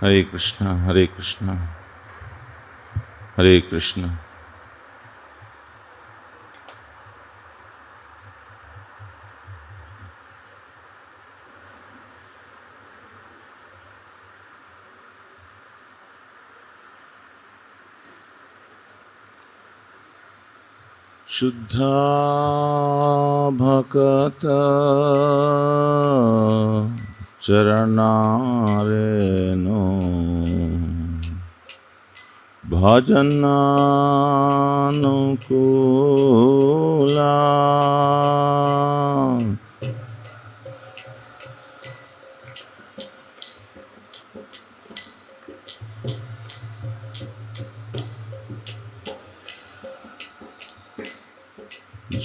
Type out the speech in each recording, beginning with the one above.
Hare Krishna, Hare Krishna, Hare Krishna. Shuddha Bhakata Charanareno Bhajananukula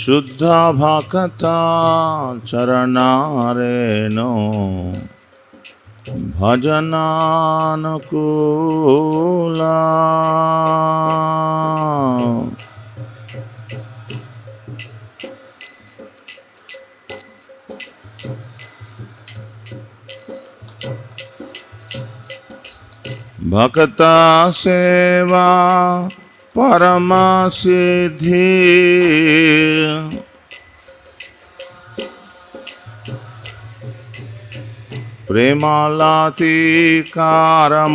Shuddha Bhakata Charanareno Bhajananukula Bhakata Seva Parama Siddhi Premalati Karamola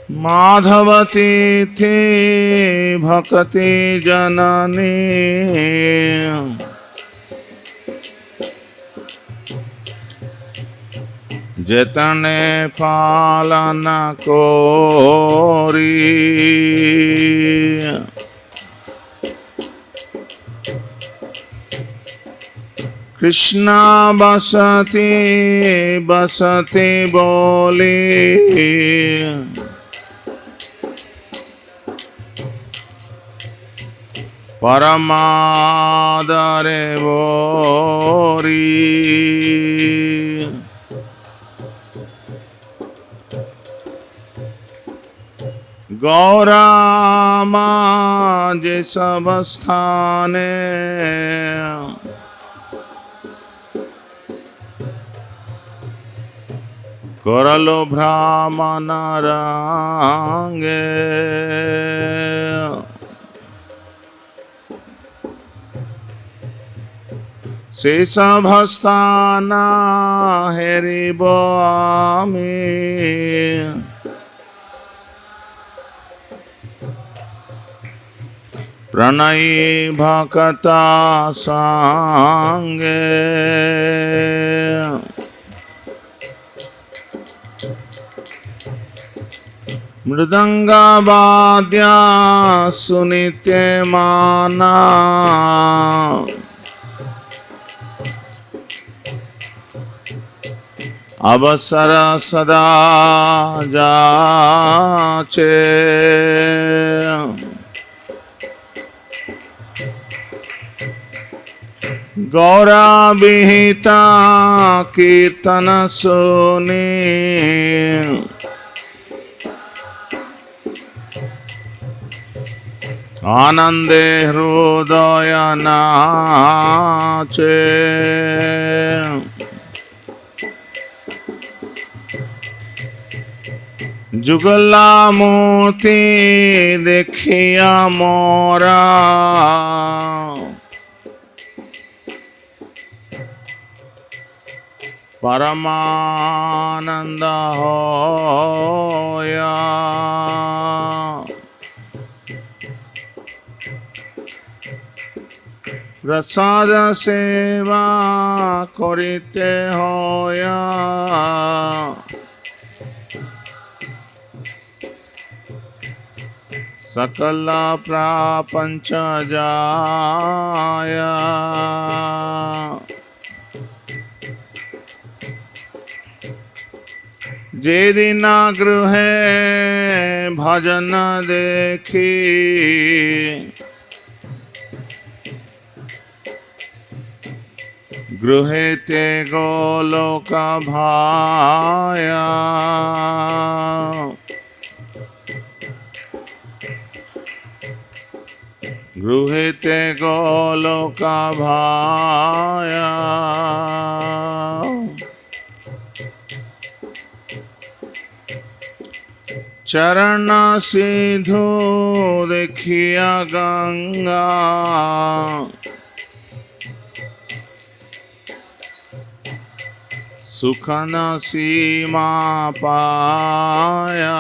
Madhavati Te Bhakati Janani Jetane Palana Kori Krishna Basati Basati Boli Paramadare Bori Gaurama Jesavasthane Koralo Brahmana Range Sesabhastana Heribami Pranai Bhakata Sange Mridanga Vadya Sunite Mana Avasara Sada Jache Gaura Vihita Kirtana Suni Anande Hridaya Nache Jugala Murti Dekhiya Mora Paramananda Hoya Prasada Seva Korite Hoya Sakala Prapancha Jaya Jedina Gruhe Bhajana Dekhi Gruhete Goloka Bhaya Gruhete te goloka bhaya. Charana sidhu dekhiya Ganga, sukhana sima paya.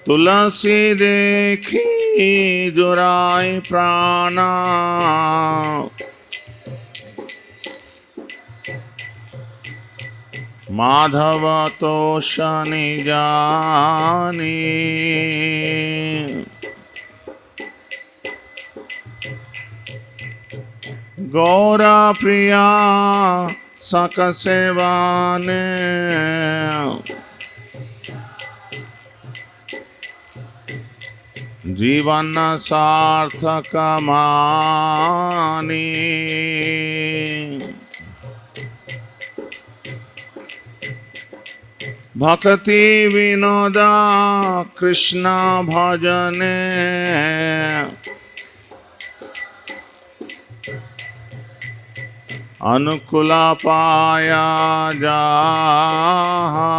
तुलसी देखी जुराई प्राणा, माधव तो शनि जानी। गौरा प्रिया सक सेवाने, जीवन सार्थक मानी। भक्ति विनोदा कृष्ण भजने, अनुकूल पाया जाहा।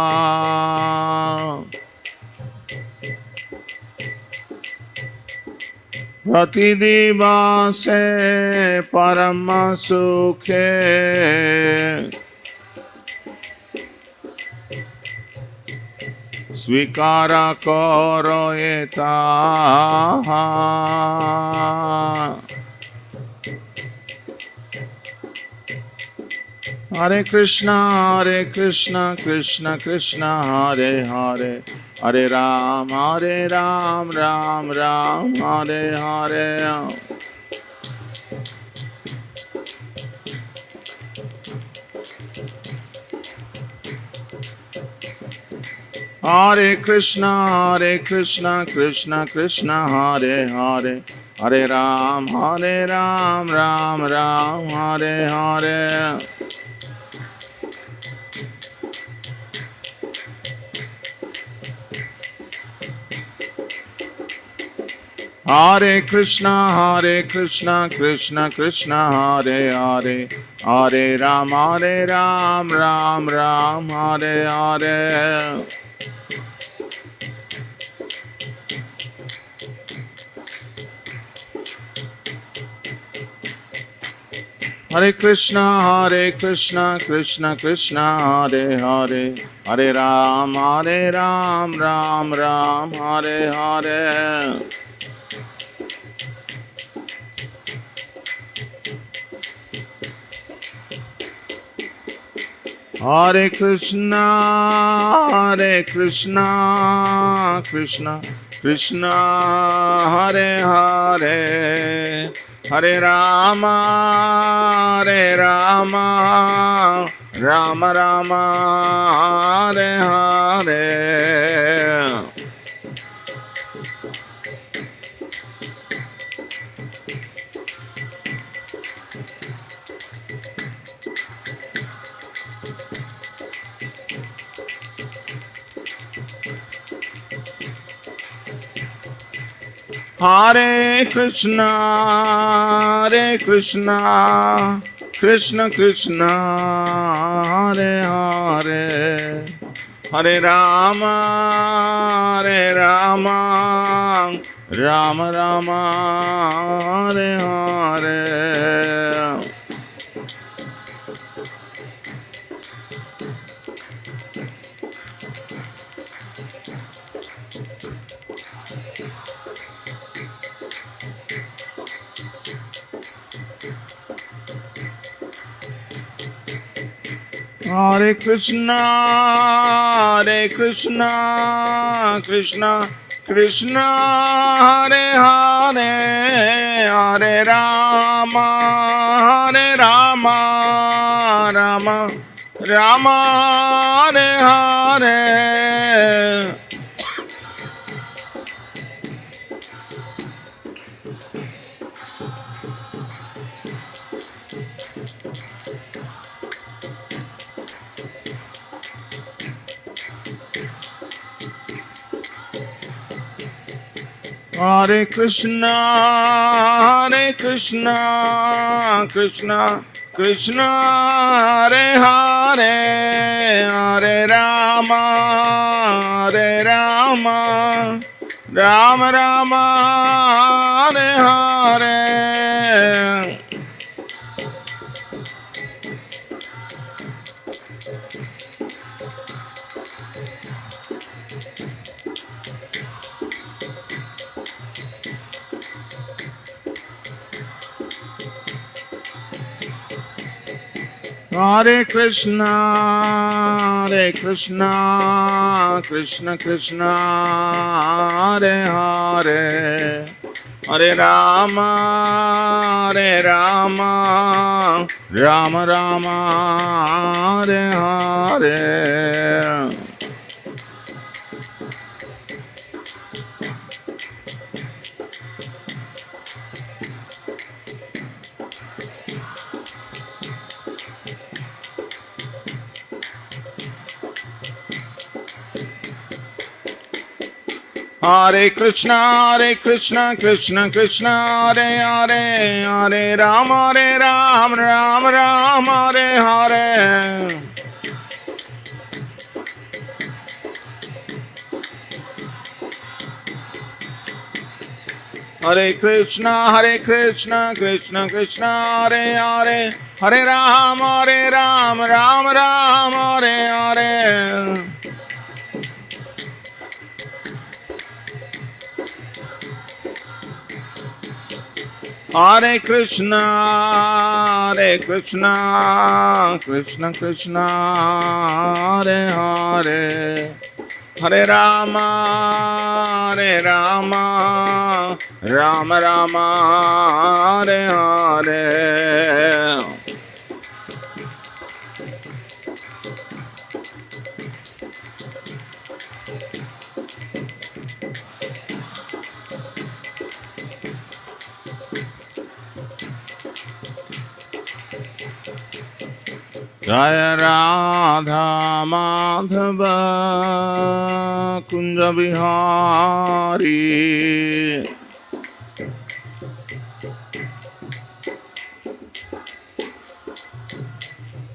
प्रतिदिवासे परम सुखे, स्वीकार करो एताहा। हरे कृष्णा कृष्ण कृष्ण हरे हरे, हरे राम राम राम हरे हरे। हरे कृष्णा कृष्ण कृष्ण हरे हरे, हरे राम राम हरे हरे। हरे कृष्णा कृष्ण कृष्ण हरे हरे, हरे राम राम हरे हरे। हरे कृष्णा कृष्ण कृष्ण हरे हरे, हरे राम राम हरे हरे। हरे कृष्णा कृष्ण कृष्ण हरे हरे, हरे राम राम हरे हरे। हरे कृष्णा कृष्ण कृष्ण हरे हरे, हरे राम राम हरे हरे। हरे कृष्णा कृष्ण कृष्ण हरे हरे, हरे Ram Ram Hare Hare. Hare Krishna, Hare Krishna, Krishna Krishna, Hare Hare, Hare Rama, Hare Rama, Rama Rama, Hare Hare. Hare Krishna, Hare Krishna, Krishna Krishna, Hare Hare, Hare Rama, Hare Rama, Rama Rama, Hare Hare. Hare Krishna, Krishna Krishna, Hare Hare, Hare Rama, Rama Rama, Hare Hare. Hare Krishna, Krishna Krishna, Hare Hare, Hare Rama, Rama Rama, Hare Hare. Hare Krishna, Krishna Krishna, Hare Hare, Hare Rama, Rama Rama, Hare Hare. Jaya Radha Madhava Kunja Bihari.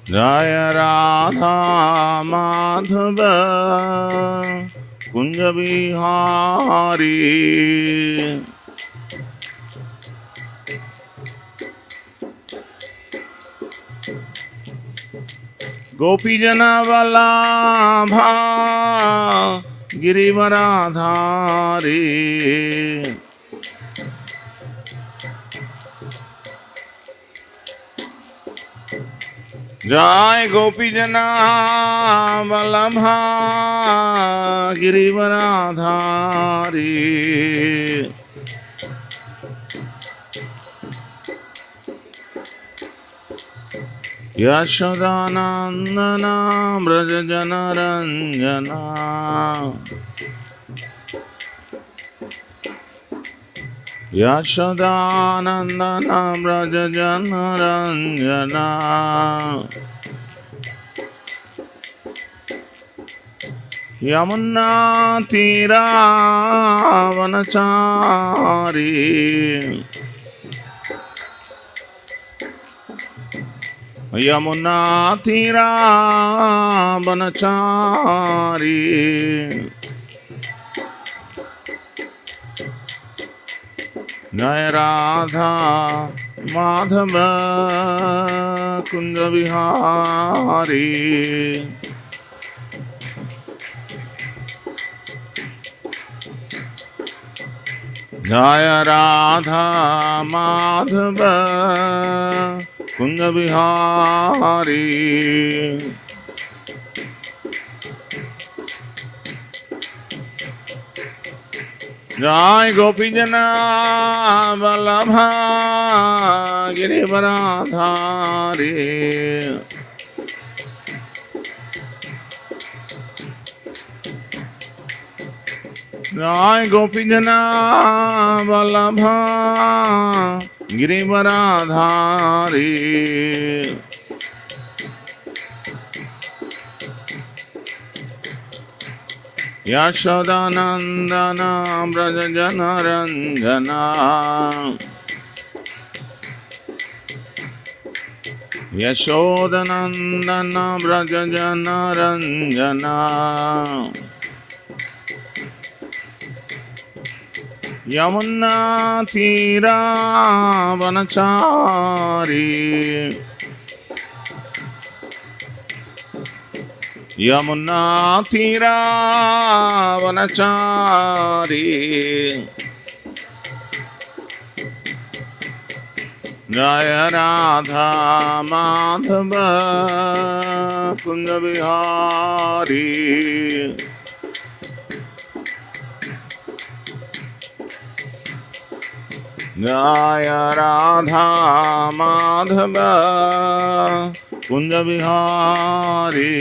Jaya Radha Madhava Kunja Bihari. Gopi Jana Vallabha Girivaradhari. Jai Gopi Jana Vallabha Girivaradhari. Yashodanandana Braja Janaranjana. Yashodanandana Braja Janaranjana. Yamuna Tira Vanachari. Yamuna Tira Vanachari. Jaya Radha Madhava Kunja Bihari. Jaya Radha Madhava Kunja Bihari. Jai Gopi Jana Vallabha Girivaradhari. Jai Gopi Jana Vallabha Girivaradhari. Yashodanandana Brajajanaranjana Yashodanandana Brajajanaranjana Yamuna Tira Vanachari Yamuna Tira Vanachari Jaya Radha Madhava Kunja Vihari Jaya Radha Madhava Kunja Vihari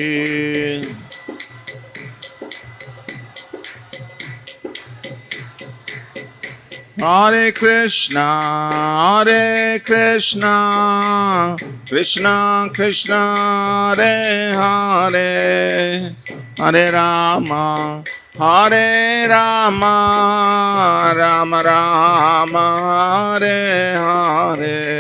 Hare Krishna, Hare Krishna, Krishna Krishna, Hare Hare, Hare Rama, Hare Rama, Rama Rama, Hare Hare.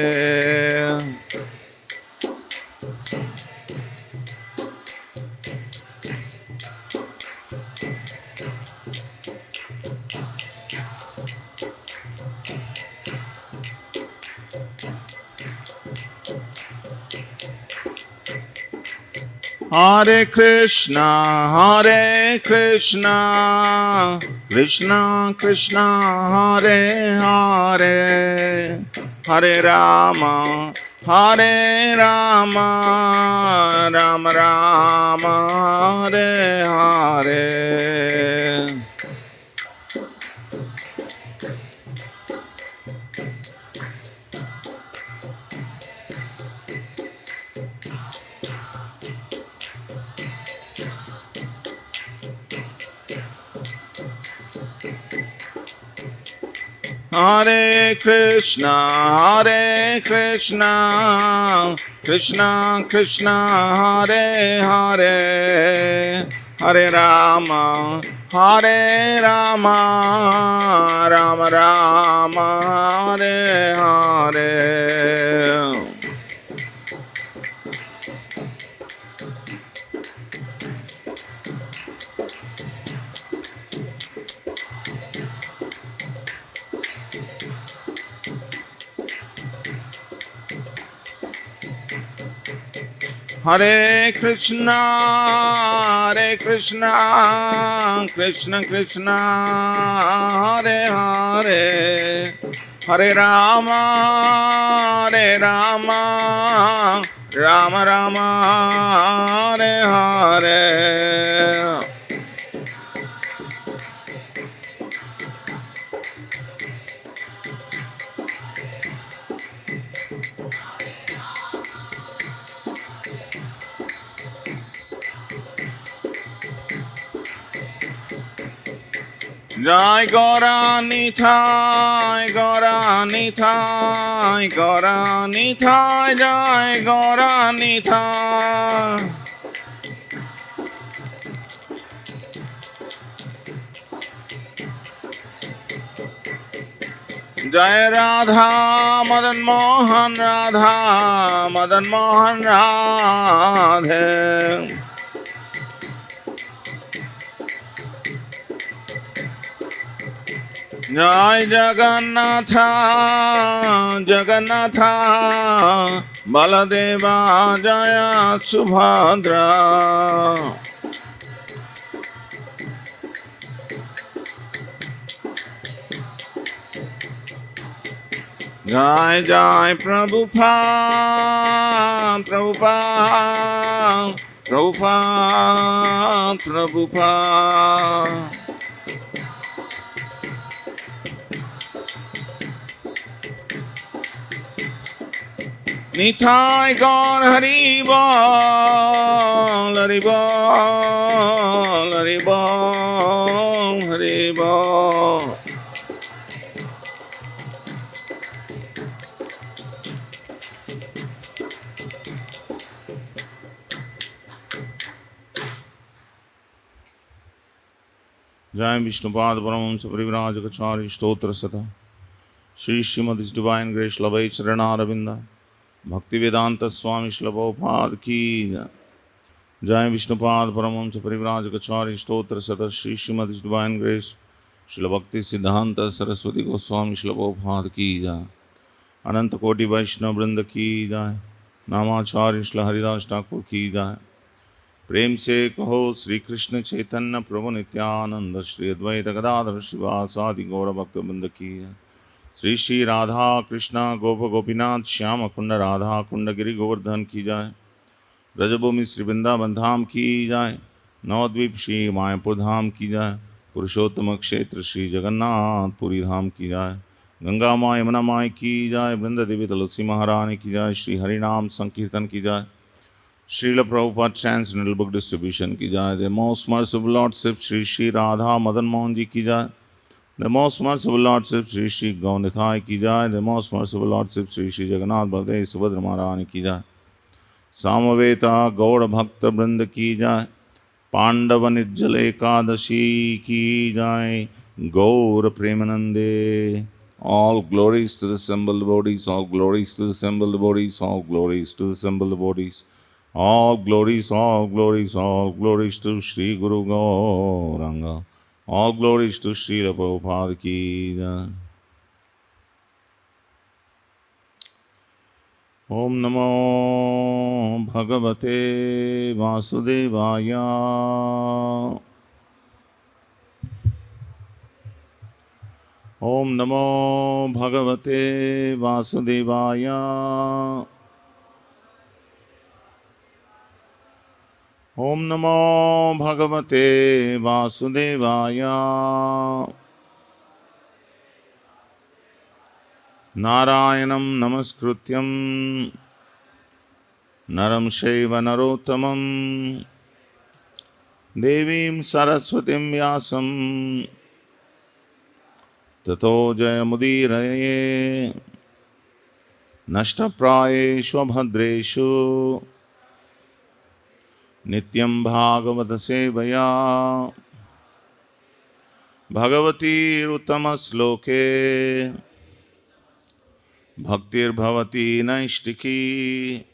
Hare Krishna, Hare Krishna, Krishna Krishna, Hare Hare, Hare Rama, Hare Rama, Rama Rama, Hare Hare. Hare Krishna, Hare Krishna, Krishna Krishna, Hare Hare, Hare Rama, Hare Rama, Rama Rama, Hare Hare. Hare Krishna, Hare Krishna, Krishna Krishna, Hare Hare, Hare Rama, Hare Rama, Rama Rama, Hare Hare. Jai Gaura Nithai, Gaura Nithai, Gaura Nithai, Jai Gaura Nithai. Jai Radha Madan Mohan, Radha Madan Mohan, Radhe. Jai Jagannatha, Jagannatha, Baladeva, Jaya Subhadra. Jai Jai Prabhupada, Prabhupada, Prabhupada, Prabhupada. Nithai Gaur Hari Bol, Hari Bol, Hari Bol, Hari Bol. Jai Vishnupad Paramahamsa Parivrajagacharya Stotra Sata Shri Srimad Divine Grace Lavai Charana Ravinda Bhakti Vedanta Swami Srila Prabhupada Ki Jai. Jai Vishnupad Paramahamsa Parivrajagacharya Stotra Sata Shri Srimad Divine Grace Srila Bhakti Siddhanta Saraswati Goswami Srila Prabhupada Ki Jai. Ananta Koti Vaishnava Vrinda Ki Jai. Namacharya Srila Haridas Thakur Ki Jai. प्रेम से कहो श्री कृष्ण चैतन्य प्रभु नित्यानंद श्री अद्वैत गदाधर शिवासादि गौर भक्त वृंद की श्री श्री राधा कृष्ण गोप गोपीनाथ श्याम कुंड राधा कुंड गिरि गोवर्धन की जाए। ब्रजभूमि श्री वृंदावन धाम की जाए। नवद्वीप श्री मायापुर धाम की जाए। पुरुषोत्तम क्षेत्र श्री जगन्नाथ पुरी धाम की जाए। गंगा माँ यमुना माँ की जाए। वृंद देवी तुलसी महारानी की जाए। श्री हरिनाम संकीर्तन की जाए। Srila Prabhupada Transcendental Book Distribution की जाए। The Most Merciful Lordship Shri Shri Radha Madan Mohan जी की जाए। The Most Merciful Lordship Shri Shri Gaunithai की जाए। The Most Merciful Lordship Shri Shri Jagannath Baladev Subhadra Maharani की जाए। सामवेता गौड़ भक्त वृंद की जाए। पांडव निर्जल एकादशी की जाए। गौर प्रेमानंदे। All glories to the assembled devotees, all glories to the assembled devotees, all glories to the assembled devotees. All glories, all glories, all glories to Sri Guru Gauranga. All glories to Srila Prabhupada Ki Jai. Om Namo Bhagavate Vasudevaya. Om Namo Bhagavate Vasudevaya. Om Namo Bhagavate Vasudevaya. Narayanam Namaskrutyam Naram Shaiva Narottamam Devim Saraswatim Vyasam Tato Jayamudiraye Nashtaprayeshu Bhadreshu Nityam Bhagavata Sevaya Bhagavati Uttama Sloke Bhaktir Bhavati Naishtiki.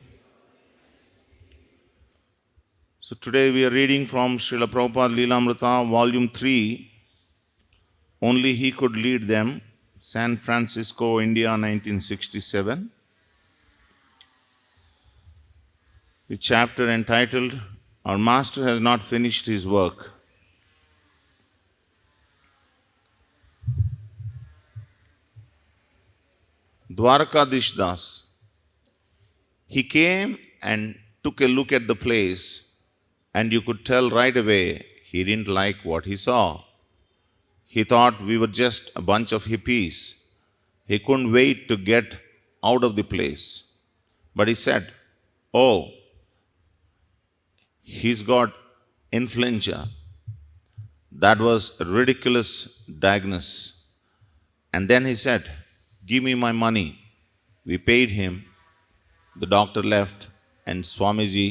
So today we are reading from Srila Prabhupada Lilamritam, Volume 3. Only He Could Lead Them, San Francisco, India, 1967. The chapter entitled, Our Master Has Not Finished His Work. Dwarakadish Das. He came and took a look at the place, and you could tell right away he didn't like what he saw. He thought we were just a bunch of hippies. He couldn't wait to get out of the place. But he said, "Oh, he's got influenza." That was a ridiculous diagnosis. And then he said, "Give me my money." We paid him. The doctor left, and Swamiji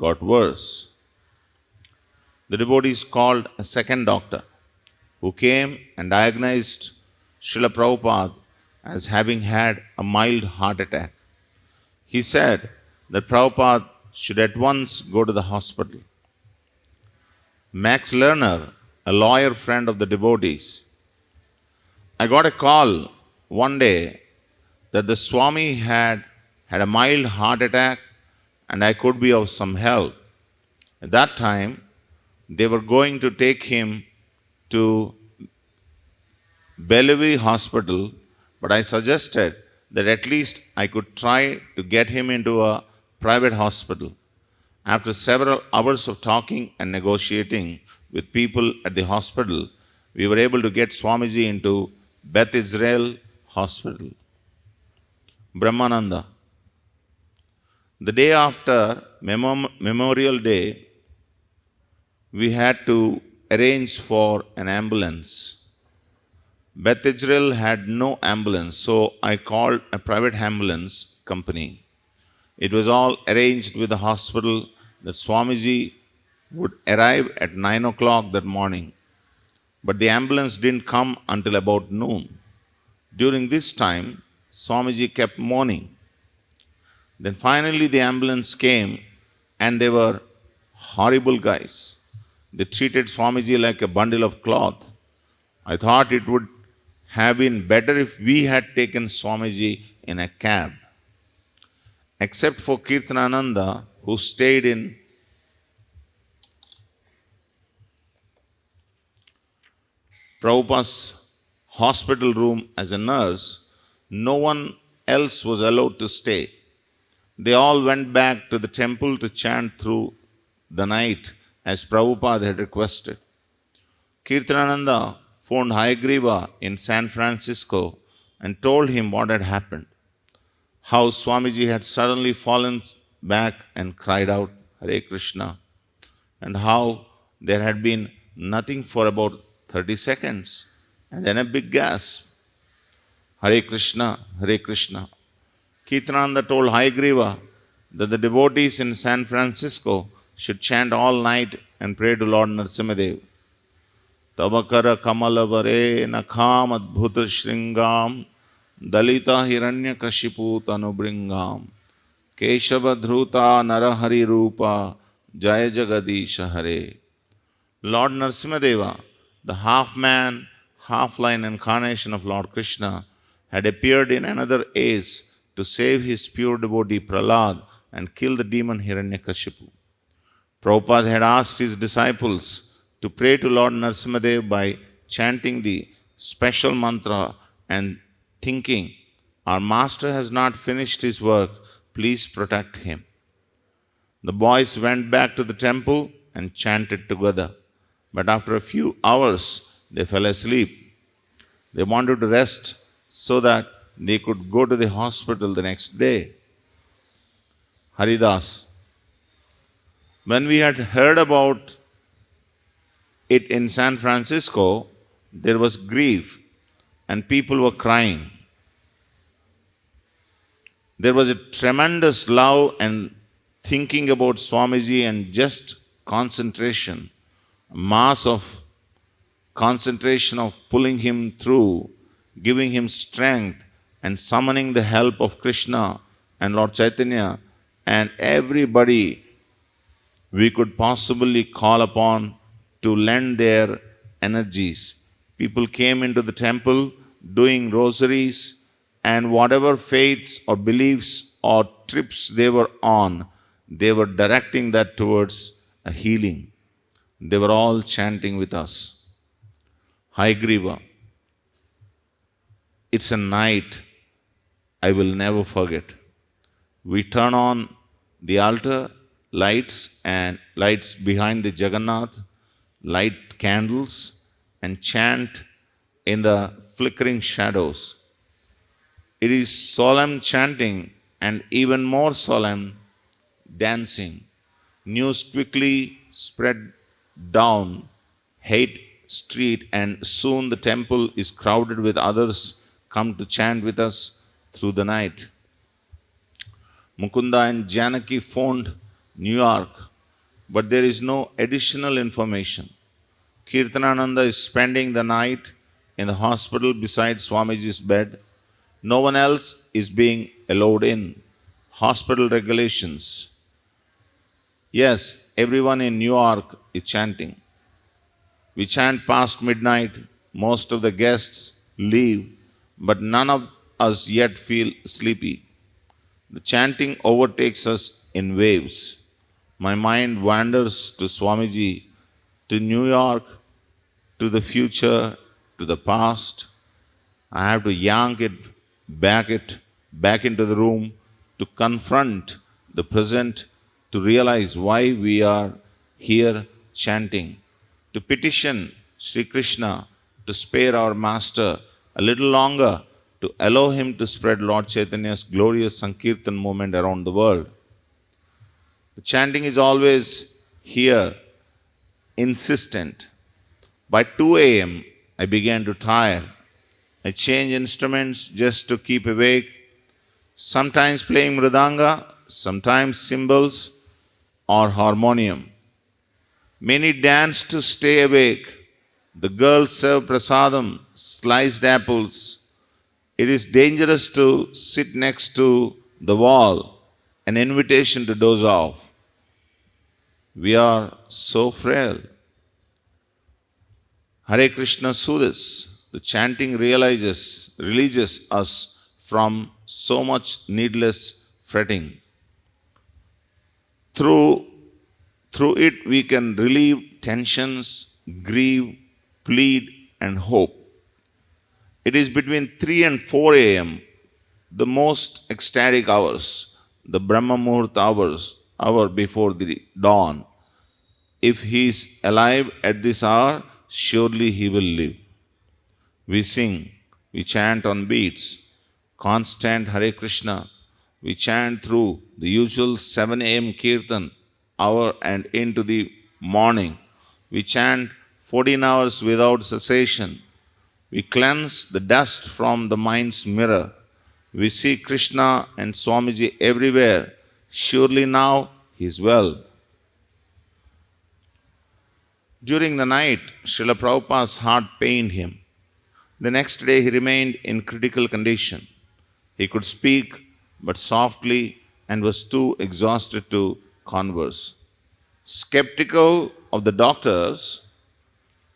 got worse. The devotees called a second doctor, who came and diagnosed Srila Prabhupada as having had a mild heart attack. He said that Prabhupada should at once go to the hospital. Max Lerner, a lawyer friend of the devotees, I got a call one day that the Swami had a mild heart attack and I could be of some help. At that time, they were going to take him to Bellevue Hospital, but I suggested that at least I could try to get him into a private hospital. After several hours of talking and negotiating with people at the hospital, we were able to get Swamiji into Beth Israel Hospital. Brahmananda. The day after Memorial Day, we had to arrange for an ambulance. Beth Israel had no ambulance, so I called a private ambulance company. It was all arranged with the hospital that Swamiji would arrive at 9 o'clock that morning. but the ambulance didn't come until about noon. During this time, Swamiji kept mourning. Then finally the ambulance came, and they were horrible guys. They treated Swamiji like a bundle of cloth. I thought it would have been better if we had taken Swamiji in a cab. Except for Kirtanananda, who stayed in Prabhupada's hospital room as a nurse, no one else was allowed to stay. They all went back to the temple to chant through the night as Prabhupada had requested. Kirtanananda phoned Hayagriva in San Francisco and told him what had happened. How Swamiji had suddenly fallen back and cried out, Hare Krishna, and how there had been nothing for about 30 seconds, and then a big gasp. Hare Krishna, Hare Krishna. Kirtananda told Hayagriva that the devotees in San Francisco should chant all night and pray to Lord Narasimhadev. Tabakara Kamalavare Nakham Adbhuta Shringam Dalita Hiranyakashipu Tanubringam Keshava Dhruta Narahari Rupa Jaya Jagadisha Hare. Lord Narasimhadeva, the half-man, half-lion incarnation of Lord Krishna, had appeared in another age to save his pure devotee Prahlad and kill the demon Hiranyakashipu. Prabhupada had asked his disciples to pray to Lord Narasimhadev by chanting the special mantra and thinking, our master has not finished his work, please protect him. The boys went back to the temple and chanted together. But after a few hours, they fell asleep. They wanted to rest so that they could go to the hospital the next day. Haridas. When we had heard about it in San Francisco, there was grief and people were crying. There was a tremendous love and thinking about Swamiji and just concentration, a mass of concentration of pulling him through, giving him strength and summoning the help of Krishna and Lord Chaitanya and everybody we could possibly call upon to lend their energies. People came into the temple doing rosaries and whatever faiths or beliefs or trips they were on, they were directing that towards a healing. They were all chanting with us. Hayagriva, it's a night I will never forget. We turn on the altar lights and lights behind the Jagannath, light candles and chant in the flickering shadows. It is solemn chanting and even more solemn dancing. News quickly spread down Haight Street and soon the temple is crowded with others come to chant with us through the night. Mukunda and Janaki phoned New York, but there is no additional information. Kirtanananda is spending the night in the hospital beside Swamiji's bed. No one else is being allowed in. Hospital regulations. Yes, everyone in New York is chanting. We chant past midnight. Most of the guests leave, but none of us yet feel sleepy. The chanting overtakes us in waves. My mind wanders to Swamiji, to New York, to the future, to the past. I have to yank it back into the room to confront the present, to realize why we are here chanting, to petition Sri Krishna to spare our master a little longer, to allow him to spread Lord Chaitanya's glorious Sankirtan movement around the world. The chanting is always here, insistent. By 2 a.m., I began to tire. I changed instruments just to keep awake, sometimes playing mridanga, sometimes cymbals or harmonium. Many danced to stay awake. The girls serve prasadam, sliced apples. It is dangerous to sit next to the wall, an invitation to doze off. We are so frail. Hare Krishna soothes. The chanting releases us from so much needless fretting. Through it, we can relieve tensions, grieve, plead, and hope. It is between 3 and 4 a.m., the most ecstatic hours, the Brahma Muhurta hour before the dawn. If he is alive at this hour, surely he will live. We sing, we chant on beats, constant Hare Krishna. We chant through the usual 7 a.m. kirtan hour and into the morning. We chant 14 hours without cessation. We cleanse the dust from the mind's mirror. We see Krishna and Swamiji everywhere. Surely now he is well. During the night, Srila Prabhupada's heart pained him. The next day he remained in critical condition. He could speak but softly and was too exhausted to converse. Skeptical of the doctors,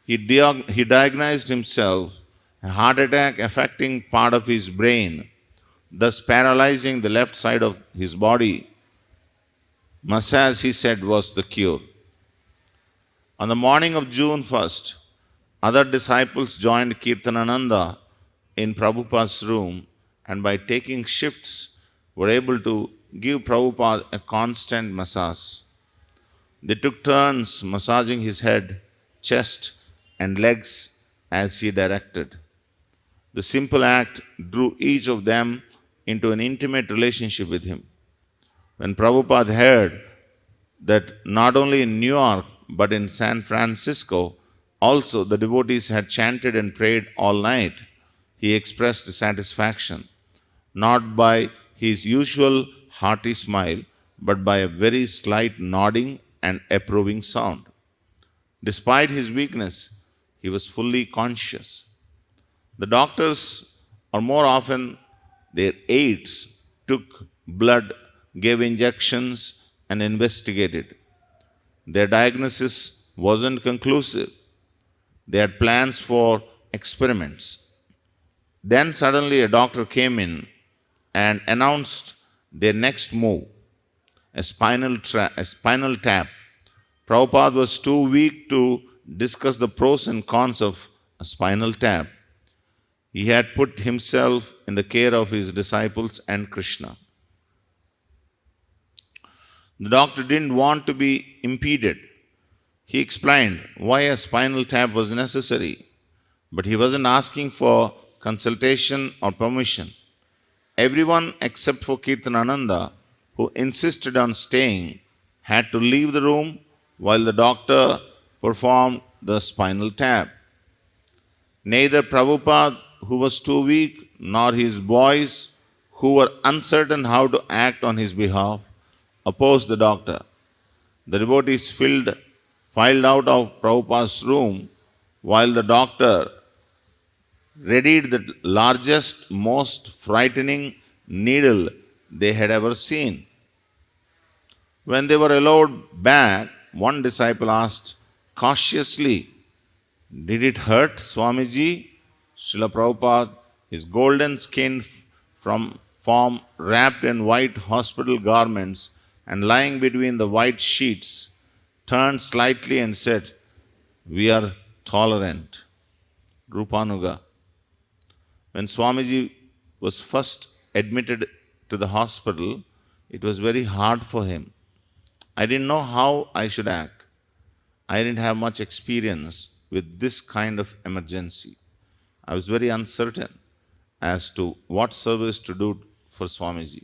he diagnosed himself a heart attack affecting part of his brain, thus paralyzing the left side of his body. Massage, he said, was the cure. On the morning of June 1st, other disciples joined Kirtanananda in Prabhupada's room and by taking shifts were able to give Prabhupada a constant massage. They took turns massaging his head, chest, and legs as he directed. The simple act drew each of them into an intimate relationship with him. When Prabhupada heard that not only in New York but in San Francisco also the devotees had chanted and prayed all night, he expressed satisfaction, not by his usual hearty smile, but by a very slight nodding and approving sound. Despite his weakness, he was fully conscious. The doctors, or more often their aides, took blood, gave injections, and investigated. Their diagnosis wasn't conclusive. They had plans for experiments. Then suddenly a doctor came in and announced their next move, a spinal tap. Prabhupada was too weak to discuss the pros and cons of a spinal tap. He had put himself in the care of his disciples and Krishna. The doctor didn't want to be impeded. He explained why a spinal tap was necessary, but he wasn't asking for consultation or permission. Everyone except for Kirtanananda, who insisted on staying, had to leave the room while the doctor performed the spinal tap. Neither Prabhupada, who was too weak, nor his boys, who were uncertain how to act on his behalf, opposed the doctor. The devotees filed out of Prabhupada's room while the doctor readied the largest, most frightening needle they had ever seen. When they were allowed back, one disciple asked cautiously, "Did it hurt, Swamiji?" Srila Prabhupada, his golden skin form wrapped in white hospital garments and lying between the white sheets, turned slightly and said, "We are tolerant." Rupanuga. When Swamiji was first admitted to the hospital, it was very hard for him. I didn't know how I should act. I didn't have much experience with this kind of emergency. I was very uncertain as to what service to do for Swamiji.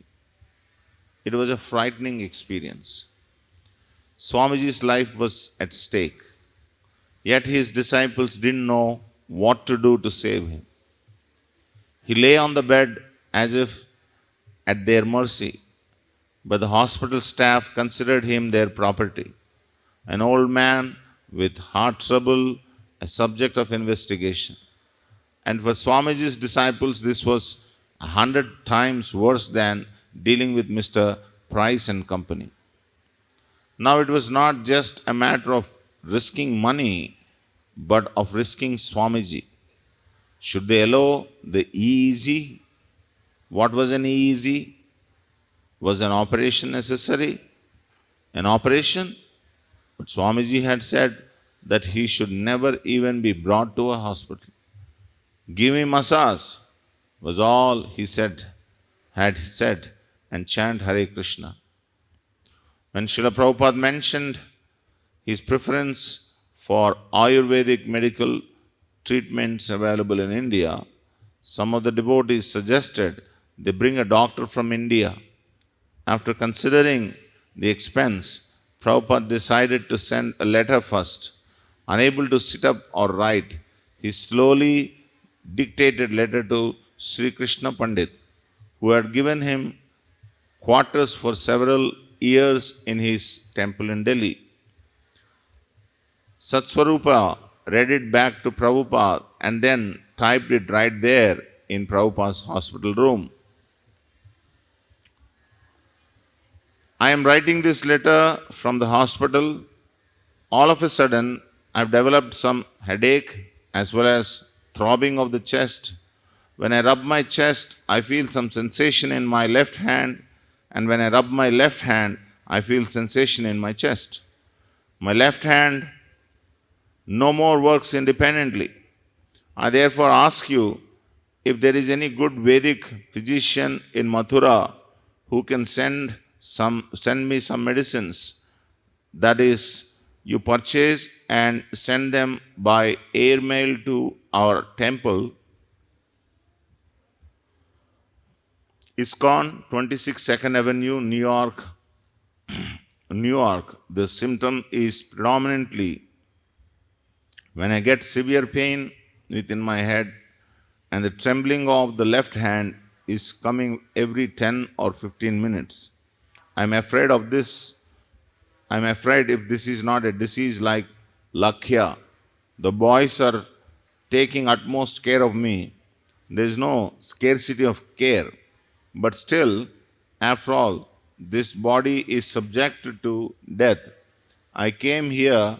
It was a frightening experience. Swamiji's life was at stake, yet his disciples didn't know what to do to save him. He lay on the bed as if at their mercy, but the hospital staff considered him their property. An old man with heart trouble a subject of investigation. And for Swamiji's disciples, this was 100 times worse than dealing with Mr. Price and company. Now it was not just a matter of risking money, but of risking Swamiji. Should they allow the easy? What was an easy? Was an operation necessary? An operation? But Swamiji had said that he should never even be brought to a hospital. Give me massage was all he had said, and chant Hare Krishna. When Srila Prabhupada mentioned his preference for Ayurvedic medical treatments available in India, some of the devotees suggested they bring a doctor from India. After considering the expense, Prabhupada decided to send a letter first. Unable to sit up or write, he slowly dictated letter to Sri Krishna Pandit, who had given him quarters for several years in his temple in Delhi. Satswarupa read it back to Prabhupada and then typed it right there in Prabhupada's hospital room. I am writing this letter from the hospital. All of a sudden, I've developed some headache as well as throbbing of the chest. When I rub my chest, I feel some sensation in my left hand, and when I rub my left hand, I feel sensation in my chest. My left hand no more works independently. I therefore ask you if there is any good Vedic physician in Mathura who can send me some medicines. That is, you purchase and send them by airmail to our temple, ISKCON 26 2nd Avenue, New York. New York. The symptom is predominantly when I get severe pain within my head, and the trembling of the left hand is coming every 10 or 15 minutes. I'm afraid of this. I'm afraid if this is not a disease like Lakhya. The boys are taking utmost care of me. There is no scarcity of care. But still, after all, this body is subjected to death. I came here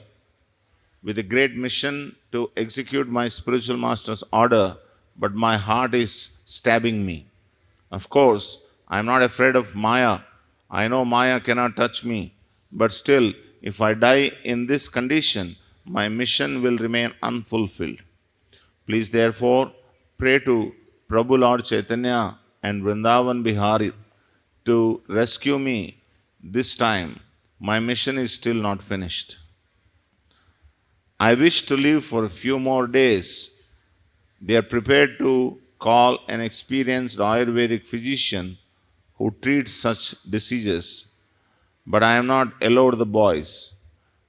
with a great mission to execute my spiritual master's order, but my heart is stabbing me. Of course, I am not afraid of Maya. I know Maya cannot touch me, but still, if I die in this condition, my mission will remain unfulfilled. Please therefore pray to Prabhu Lord Chaitanya and Vrindavan Bihari to rescue me this time. My mission is still not finished. I wish to live for a few more days. They are prepared to call an experienced Ayurvedic physician who treats such diseases, but I am not allowed the boys.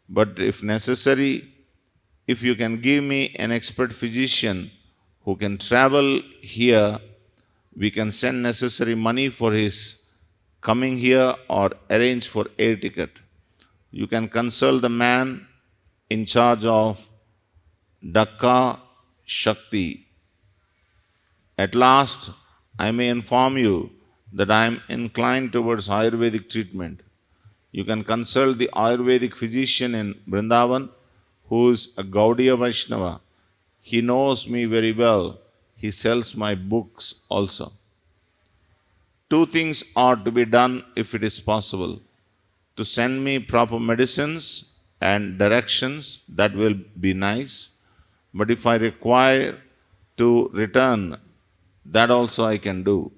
But if necessary, if you can give me an expert physician who can travel here, we can send necessary money for his coming here or arrange for air ticket. You can consult the man in charge of Dhaka Shakti. At last, I may inform you that I am inclined towards Ayurvedic treatment. You can consult the Ayurvedic physician in Vrindavan, who is a Gaudiya Vaishnava. He knows me very well. He sells my books also. Two things ought to be done if it is possible. To send me proper medicines and directions, that will be nice. But if I require to return, that also I can do.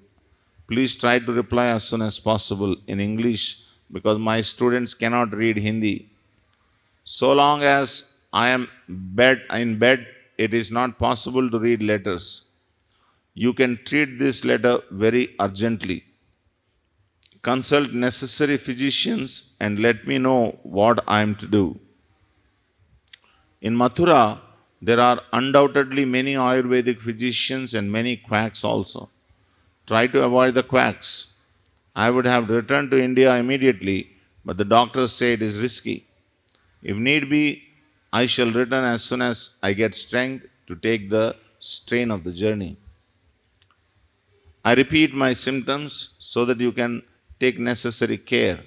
Please try to reply as soon as possible in English, because my students cannot read Hindi. So long as I am in bed, it is not possible to read letters. You can treat this letter very urgently. Consult necessary physicians and let me know what I am to do. In Mathura, there are undoubtedly many Ayurvedic physicians and many quacks also. Try to avoid the quacks. I would have returned to India immediately, but the doctors say it is risky. If need be, I shall return as soon as I get strength to take the strain of the journey. I repeat my symptoms so that you can take necessary care.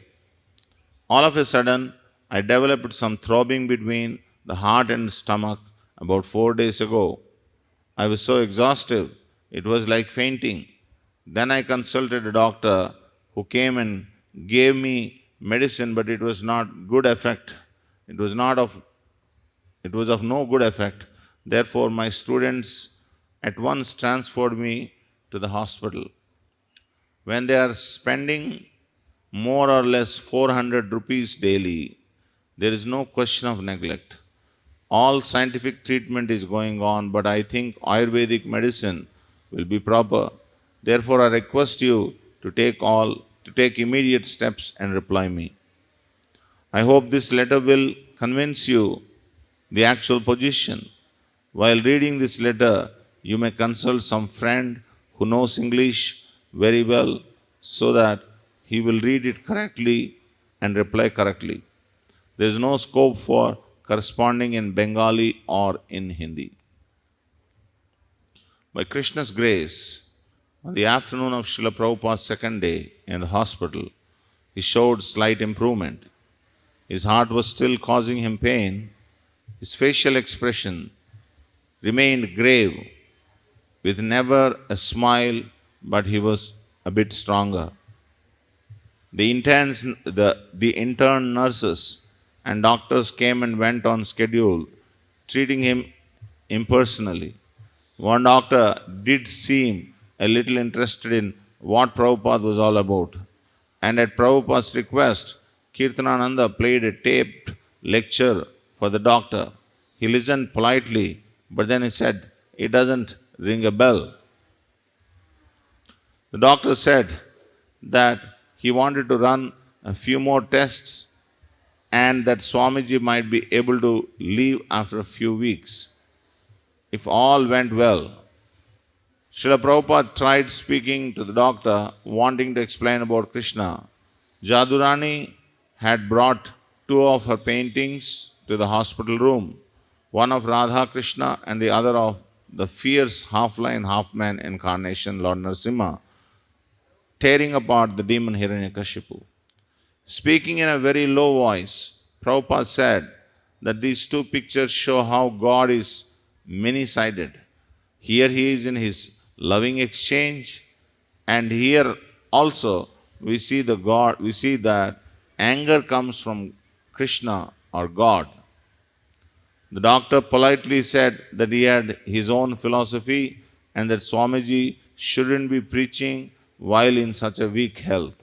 All of a sudden, I developed some throbbing between the heart and stomach about 4 days ago. I was so exhausted, it was like fainting. Then I consulted a doctor who came and gave me medicine, but it was not good effect. It was not of it was of no good effect. Therefore, my students at once transferred me to the hospital. When they are spending more or less 400 rupees daily, there is no question of neglect. All scientific treatment is going on, but I think Ayurvedic medicine will be proper. Therefore, I request you to take immediate steps and reply me. I hope this letter will convince you the actual position. While reading this letter, you may consult some friend who knows English very well so that he will read it correctly and reply correctly. There is no scope for corresponding in Bengali or in Hindi. By Krishna's grace, on the afternoon of Srila Prabhupada's second day in the hospital, he showed slight improvement. His heart was still causing him pain. His facial expression remained grave, with never a smile, but he was a bit stronger. The intern nurses and doctors came and went on schedule, treating him impersonally. One doctor did seem a little interested in what Prabhupada was all about, and at Prabhupada's request, Kirtanananda played a taped lecture for the doctor. He listened politely, but then he said, "It doesn't ring a bell." The doctor said that he wanted to run a few more tests and that Swamiji might be able to leave after a few weeks. If all went well, Srila Prabhupada tried speaking to the doctor, wanting to explain about Krishna. Jadurani had brought two of her paintings to the hospital room, one of Radha Krishna and the other of the fierce half-lion, half-man incarnation, Lord Narasimha, tearing apart the demon Hiranyakashipu. Speaking in a very low voice, Prabhupada said that these two pictures show how God is many-sided. Here he is in his loving exchange, and here also we see that anger comes from Krishna or God. The doctor politely said that he had his own philosophy and that Swamiji shouldn't be preaching while in such a weak health.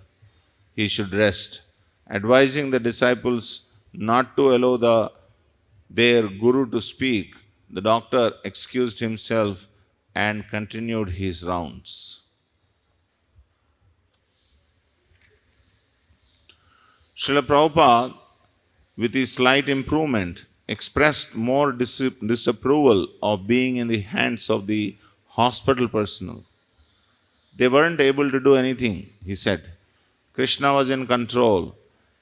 He should rest, advising the disciples not to allow their guru to speak. The doctor excused himself and continued his rounds. Srila Prabhupada, with his slight improvement, expressed more disapproval of being in the hands of the hospital personnel. They weren't able to do anything, he said. Krishna was in control.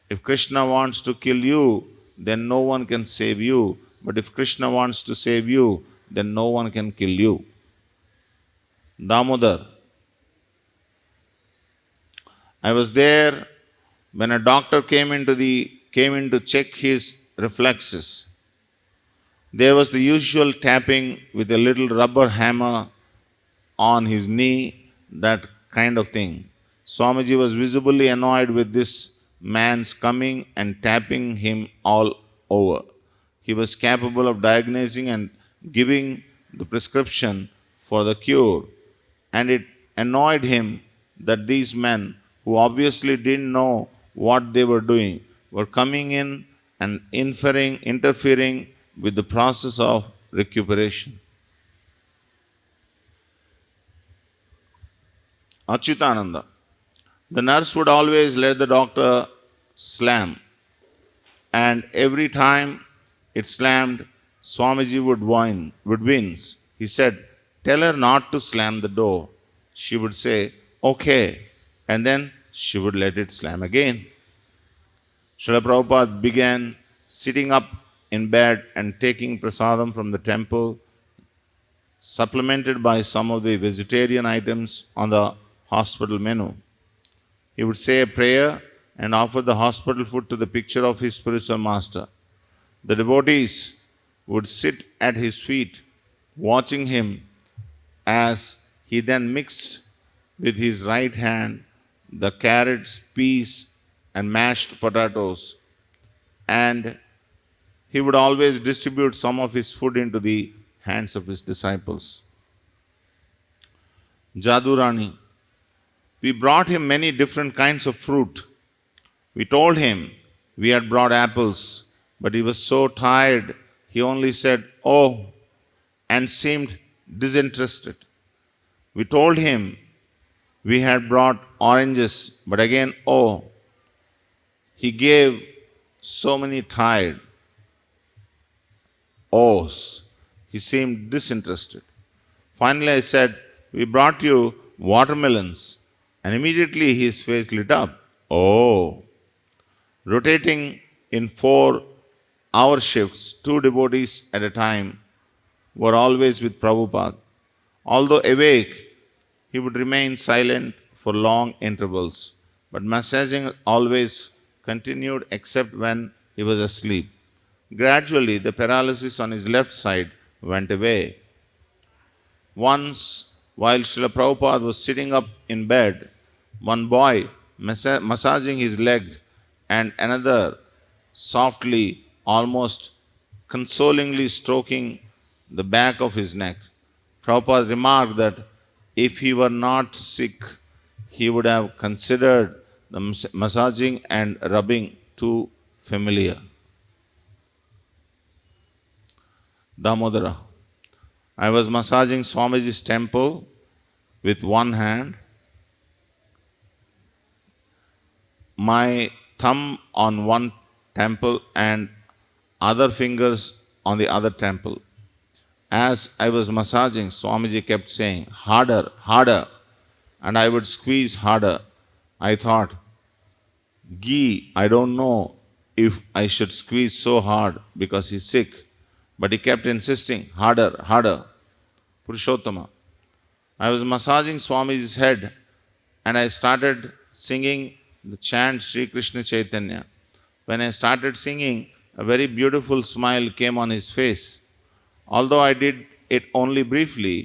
If Krishna wants to kill you, then no one can save you. But if Krishna wants to save you, then no one can kill you. Damodar. I was there when a doctor came in to check his reflexes. There was the usual tapping with a little rubber hammer on his knee, that kind of thing. Swamiji was visibly annoyed with this man's coming and tapping him all over. He was capable of diagnosing and giving the prescription for the cure, and it annoyed him that these men, who obviously didn't know what they were doing, were coming in and interfering with the process of recuperation. Achyutananda. The nurse would always let the doctor slam, and every time it slammed, Swamiji would wince. He said, "Tell her not to slam the door." She would say, "Okay," and then she would let it slam again. Srila Prabhupada began sitting up in bed and taking prasadam from the temple, supplemented by some of the vegetarian items on the hospital menu. He would say a prayer and offer the hospital food to the picture of his spiritual master. The devotees would sit at his feet, watching him as he then mixed with his right hand the carrots, peas, and mashed potatoes, and he would always distribute some of his food into the hands of his disciples. Jadurani, we brought him many different kinds of fruit. We told him we had brought apples, but he was so tired, he only said, "Oh," and seemed disinterested. We told him we had brought oranges, but again, "Oh." He gave so many tired ohs. He seemed disinterested. Finally, I said, "We brought you watermelons." And immediately his face lit up. Oh. Rotating in 4-hour shifts, 2 devotees at a time were always with Prabhupada. Although awake, he would remain silent for long intervals, but massaging always continued except when he was asleep. Gradually, the paralysis on his left side went away. Once, while Srila Prabhupada was sitting up in bed, one boy massaging his leg and another softly, almost consolingly stroking the back of his neck. Prabhupada remarked that if he were not sick, he would have considered the massaging and rubbing too familiar. Damodara. I was massaging Swamiji's temple with one hand, my thumb on one temple and other fingers on the other temple. As I was massaging, Swamiji kept saying, "Harder, harder," and I would squeeze harder. I thought, "Gee, I don't know if I should squeeze so hard because he's sick." But he kept insisting, "Harder, harder." Purushottama. I was massaging Swamiji's head and I started singing the chant Hare Krishna Chaitanya. When I started singing, a very beautiful smile came on his face. Although I did it only briefly,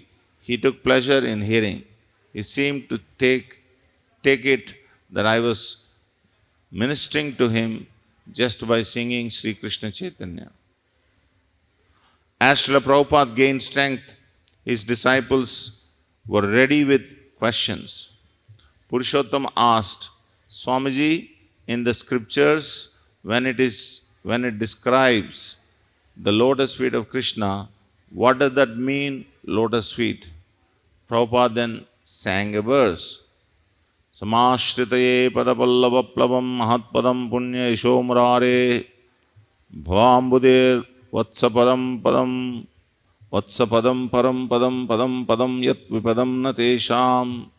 he took pleasure in hearing. He seemed to take it that I was ministering to him just by singing Sri Krishna Chaitanya. As Srila Prabhupada gained strength, his disciples were ready with questions. Purushottam asked, "Swamiji, in the scriptures, when it describes the lotus feet of Krishna, what does that mean, lotus feet?" Prabhupada then sang a verse. Samashritaye padapallavaplavam mahatpadam punya yashomurare bhavambudir vatsapadam padam vatsapadam param padam padam padam yat vipadam natesham.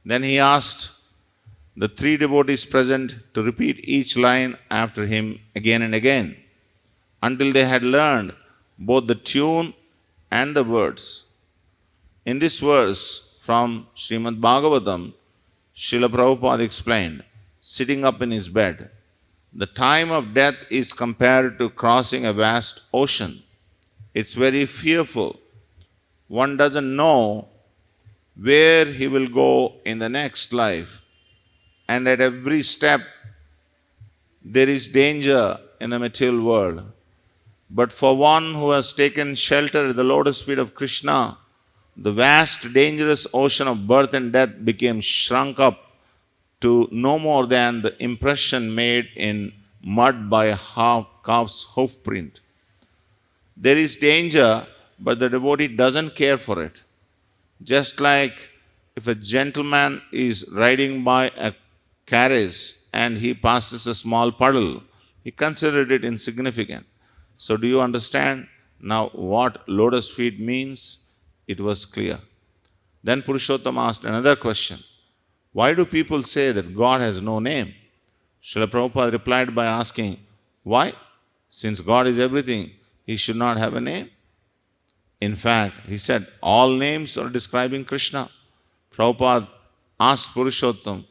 Then he asked the 3 devotees present to repeat each line after him again and again until they had learned both the tune and the words. In this verse from Srimad Bhagavatam, Srila Prabhupada explained, sitting up in his bed, the time of death is compared to crossing a vast ocean. It's very fearful. One doesn't know where he will go in the next life. And at every step, there is danger in the material world. But for one who has taken shelter at the lotus feet of Krishna, the vast, dangerous ocean of birth and death became shrunk up to no more than the impression made in mud by a calf's hoof print. There is danger, but the devotee doesn't care for it. Just like if a gentleman is riding by a carriage and he passes a small puddle, he considered it insignificant. So do you understand now what lotus feet means? It was clear. Then Purushottam asked another question. Why do people say that God has no name? Srila Prabhupada replied by asking, why? Since God is everything, He should not have a name. In fact, he said, all names are describing Krishna. Prabhupada asked Purushottam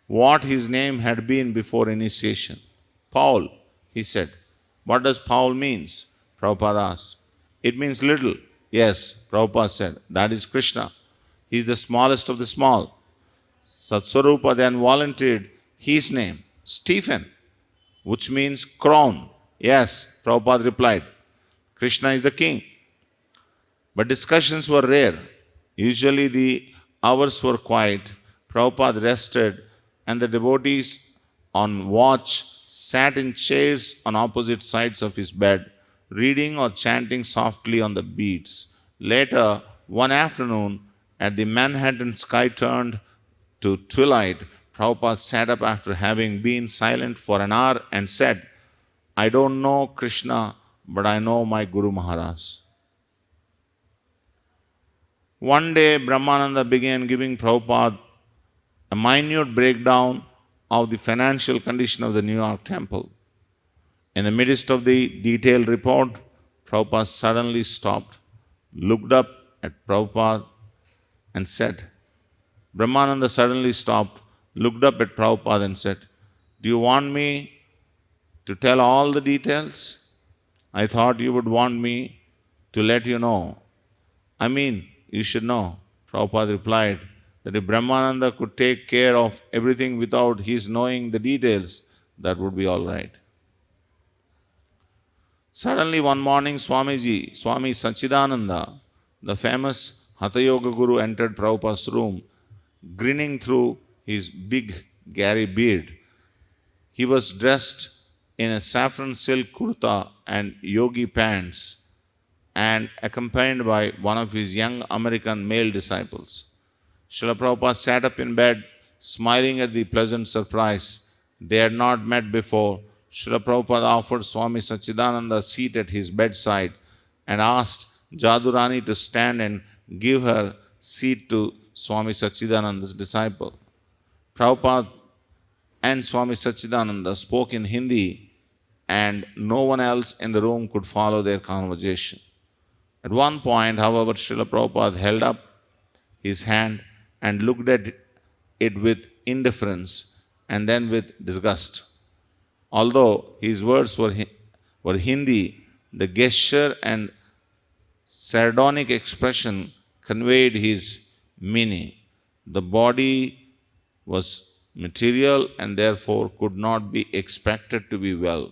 what his name had been before initiation. Paul, he said. What does Paul means? Prabhupada asked. It means little. Yes, Prabhupada said. That is Krishna. He is the smallest of the small. Satswarupa then volunteered his name, Stephen, which means crown. Yes, Prabhupada replied. Krishna is the king. But discussions were rare. Usually the hours were quiet. Prabhupada rested and the devotees on watch sat in chairs on opposite sides of his bed, reading or chanting softly on the beats. Later, one afternoon, as the Manhattan sky turned to twilight, Prabhupada sat up after having been silent for an hour and said, I don't know Krishna, but I know my Guru Maharaj. One day, Brahmananda began giving Prabhupada a minute breakdown of the financial condition of the New York temple. In the midst of the detailed report, Prabhupada suddenly stopped, looked up at Prabhupada and said, Brahmananda suddenly stopped, looked up at Prabhupada and said, do you want me to tell all the details? I thought you would want me to let you know. I mean, you should know. Prabhupada replied that if Brahmananda could take care of everything without his knowing the details, that would be all right. Suddenly one morning, Swami Sachidananda, the famous Hatha Yoga Guru, entered Prabhupada's room, grinning through his big Gary beard. He was dressed in a saffron silk kurta and yogi pants and accompanied by one of his young American male disciples. Srila Prabhupada sat up in bed, smiling at the pleasant surprise. They had not met before. Srila Prabhupada offered Swami Sachidananda a seat at his bedside and asked Jadurani to stand and give her seat to Swami Sachidananda's disciple. Prabhupada and Swami Sachidananda spoke in Hindi and no one else in the room could follow their conversation. At one point, however, Srila Prabhupada held up his hand and looked at it with indifference and then with disgust. Although his words were Hindi, the gesture and sardonic expression conveyed his meaning. The body was material and therefore could not be expected to be well.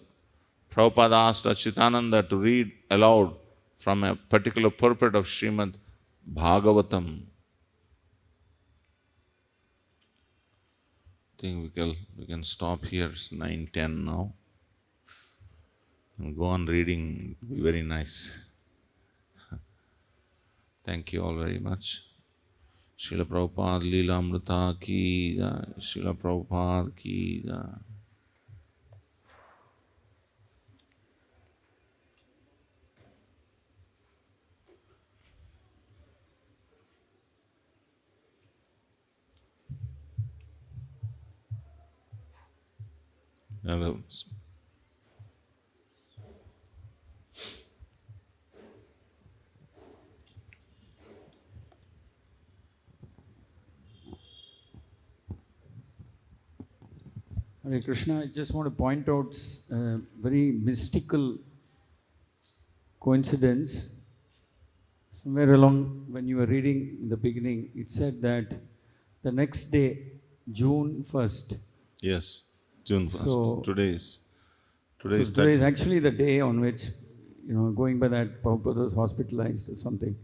Prabhupada asked Achyutananda to read aloud from a particular purport of Srimad Bhagavatam. I think we can stop here. It's 9:10 now. And go on reading. It'll be very nice. Thank you all very much. Srila Prabhupada Lilamritam ki jai. Srila Prabhupada ki jai. Hare Krishna, I just want to point out a very mystical coincidence. Somewhere along when you were reading in the beginning, it said that the next day, June 1st. Yes, June 1st. So, today is actually the day on which, going by that, Prabhupada was hospitalized or something.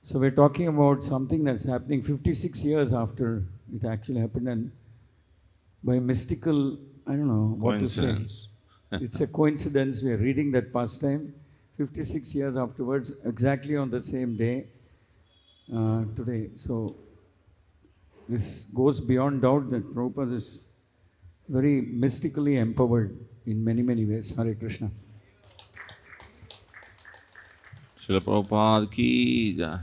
So we're talking about something that's happening 56 years after it actually happened, and by mystical, I don't know what to say. It's a coincidence. We are reading that pastime 56 years afterwards, exactly on the same day today. So this goes beyond doubt that Prabhupada is very mystically empowered in many, many ways. Hare Krishna. Srila Prabhupada ki jai.